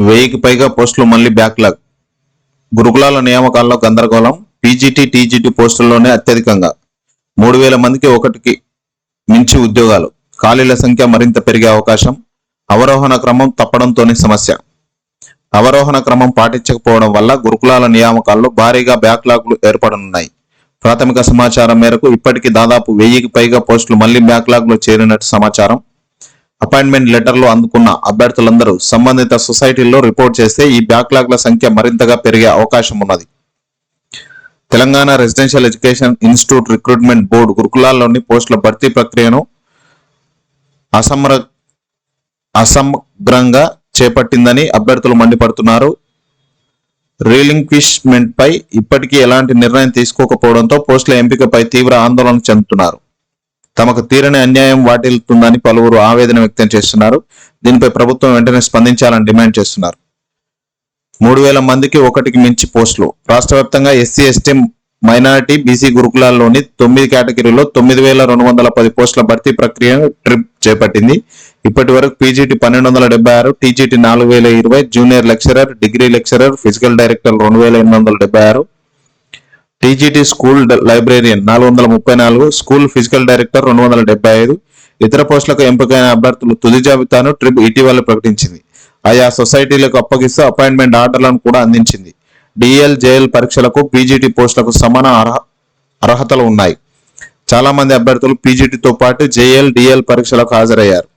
1000కి పైగా పోస్టులు మళ్లీ బ్యాక్లాగ్. గురుకులాల నియామకాల్లో గందరగోళం. పీజీటీ, టీజీటీ పోస్టుల్లోనే అత్యధికంగా 3000 మందికి ఒకటికి మించి ఉద్యోగాలు. ఖాళీల సంఖ్య మరింత పెరిగే అవకాశం. అవరోహణ క్రమం తప్పడంతోనే సమస్య. అవరోహణ క్రమం పాటించకపోవడం వల్ల గురుకులాల నియామకాల్లో భారీగా బ్యాక్లాగ్లు ఏర్పడనున్నాయి. ప్రాథమిక సమాచారం మేరకు ఇప్పటికీ దాదాపు 1000కి పైగా పోస్టులు మళ్లీ బ్యాక్లాగ్లో చేరినట్టు సమాచారం. అపాయింట్మెంట్ లెటర్లు అందుకున్న అభ్యర్థులందరూ సంబంధిత సొసైటీల్లో రిపోర్ట్ చేస్తే ఈ బ్యాక్లాగ్ల సంఖ్య మరింతగా పెరిగే అవకాశం ఉన్నది. Telangana residential education institute recruitment board గురుకులాల్లోని పోస్టుల భర్తీ ప్రక్రియను అసమగ్రంగా చేపట్టిందని అభ్యర్థులు మండిపడుతున్నారు. రీలింక్విష్మెంట్ పై ఇప్పటికీ ఎలాంటి నిర్ణయం తీసుకోకపోవడంతో పోస్టుల ఎంపికపై తీవ్ర ఆందోళన చెందుతున్నారు. తమకు తీరని అన్యాయం వాటిల్లుతుందని పలువురు ఆవేదన వ్యక్తం చేస్తున్నారు. దీనిపై ప్రభుత్వం వెంటనే స్పందించాలని డిమాండ్ చేస్తున్నారు. 3000 మందికి ఒకటికి మించి పోస్టులు. రాష్ట్ర వ్యాప్తంగా ఎస్సీ, ఎస్టీ, మైనారిటీ, బీసీ గురుకులాల్లోని 9 కేటగిరీలో 9210 పోస్టుల భర్తీ ప్రక్రియను ట్రిప్ చేపట్టింది. ఇప్పటి వరకు PGT 1276, TGT 4020, junior lecturer, degree lecturer, physical director 2876, TGT school librarian 434, school physical director 275. ఇతర పోస్టులకు ఎంపికైన అభ్యర్థులు తుది జాబితాను ట్రిప్ ఇటీవల ప్రకటించింది. ఆయా సొసైటీలకు అప్పగిస్తూ అపాయింట్మెంట్ ఆర్డర్లను కూడా అందించింది. డిఎల్, జేఎల్ పరీక్షలకు పీజీటీ పోస్టులకు సమాన అర్హతలు ఉన్నాయి. చాలా మంది అభ్యర్థులు పీజీటీతో పాటు జేఎల్, డిఎల్ పరీక్షలకు హాజరయ్యారు.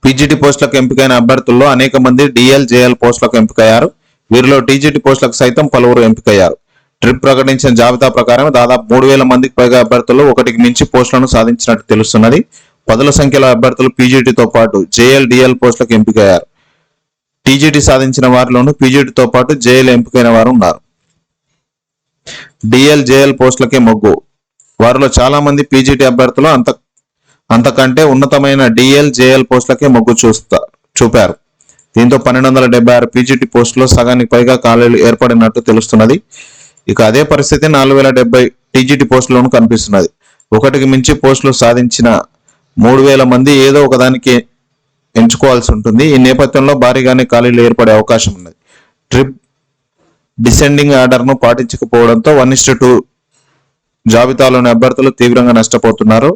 పీజీటీ పోస్టులకు ఎంపికైన అభ్యర్థుల్లో అనేక మంది డిఎల్, జేఎల్ పోస్టులకు ఎంపికయ్యారు. వీరిలో టీజీటీ పోస్టులకు సైతం పలువురు ఎంపికయ్యారు. ట్రిప్ ప్రకటించిన జాబితా ప్రకారం దాదాపు 3000 మందికి పైగా అభ్యర్థులు ఒకటికి మించి పోస్టులను సాధించినట్టు తెలుస్తున్నది. పదుల సంఖ్యలో అభ్యర్థులు పీజీటీతో పాటు జేఎల్, డిఎల్ పోస్టులకు ఎంపికయ్యారు. టీజీటీ సాధించిన వారిలోనూ పీజీటీతో పాటు జేఎల్ ఎంపికైన వారు ఉన్నారు. డిఎల్, జేఎల్ పోస్టులకే మొగ్గు. వారిలో చాలా మంది పీజీటీ అభ్యర్థులు అంతకంటే ఉన్నతమైన డిఎల్, జేఎల్ పోస్టులకే మొగ్గు చూపారు. దీంతో 1276 పీజీటీ పోస్టులో సగానికి పైగా ఖాళీలు ఏర్పడినట్టు తెలుస్తున్నది. ఇక అదే పరిస్థితి 4070 టీజీటీ పోస్టులను కనిపిస్తున్నది. ఒకటికి మించి పోస్టులు సాధించిన 3000 మంది ఏదో ఒకదానికి ఎంచుకోవాల్సి ఉంటుంది. ఈ నేపథ్యంలో భారీగానే ఖాళీలు ఏర్పడే అవకాశం ఉన్నది. ట్రిప్ డిసెండింగ్ ఆర్డర్ను పాటించకపోవడంతో 1:2 జాబితాలోని అభ్యర్థులు తీవ్రంగా నష్టపోతున్నారు.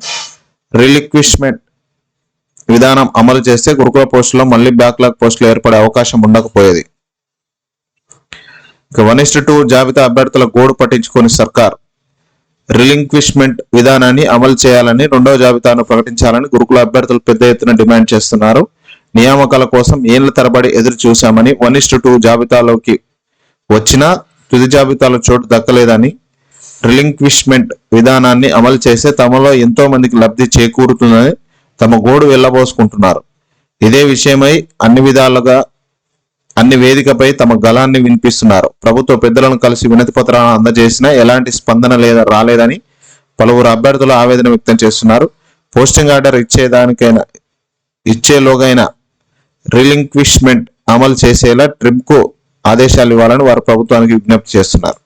రిలిక్విష్మెంట్ విధానం అమలు చేస్తే గురుకుల పోస్టులో మళ్లీ బ్యాక్లాగ్ పోస్టులు ఏర్పడే అవకాశం ఉండకపోయేది. ఇక 1:2 జాబితా అభ్యర్థుల గోడు పట్టించుకొని సర్కార్ రిలింక్విష్మెంట్ విధానాన్ని అమలు చేయాలని, 2వ జాబితాను ప్రకటించాలని గురుకుల అభ్యర్థులు పెద్ద ఎత్తున డిమాండ్ చేస్తున్నారు. నియామకాల కోసం ఏళ్ల తరబడి ఎదురు చూశామని, 1:2 జాబితాలోకి వచ్చినా తుది జాబితాలో చోటు దక్కలేదని, రిలింక్విష్మెంట్ విధానాన్ని అమలు చేస్తే తమలో ఎంతో మందికి లబ్ధి చేకూరుతుందని తమ గోడు వెళ్లబోసుకుంటున్నారు. ఇదే విషయమై అన్ని వేదికపై తమ గళాన్ని వినిపిస్తున్నారు. ప్రభుత్వ పెద్దలను కలిసి వినతి పత్రాలను అందజేసినా ఎలాంటి స్పందన రాలేదని పలువురు అభ్యర్థులు ఆవేదన వ్యక్తం చేస్తున్నారు. పోస్టింగ్ ఆర్డర్ ఇచ్చేలోగైనా రిలింక్విష్మెంట్ అమలు చేసేలా ట్రిప్ కు ఆదేశాలు ఇవ్వాలని వారు ప్రభుత్వానికి విజ్ఞప్తి చేస్తున్నారు.